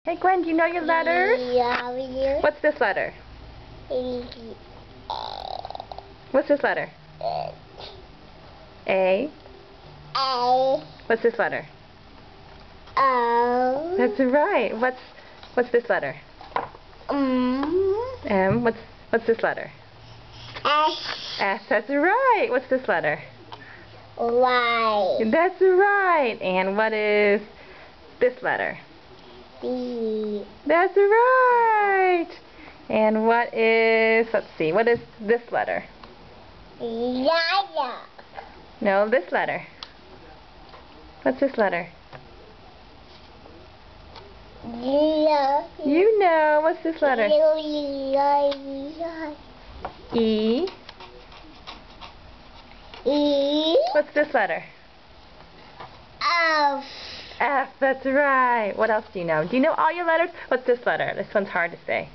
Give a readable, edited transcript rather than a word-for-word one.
Hey Gwen, do you know your letters? Yeah. What's this letter? What's this letter? A. What's this letter? O. That's right. What's this letter? M. What's this letter? S. S. That's right. What's this letter? Y. That's right. And what is this letter? D. That's right. And what is, let's see, what is this letter? Yaya. No, this letter. What's this letter? Yeah. You know. What's this letter? E. E. What's this letter? F. F. That's right. What else do you know? Do you know all your letters? What's this letter? This one's hard to say.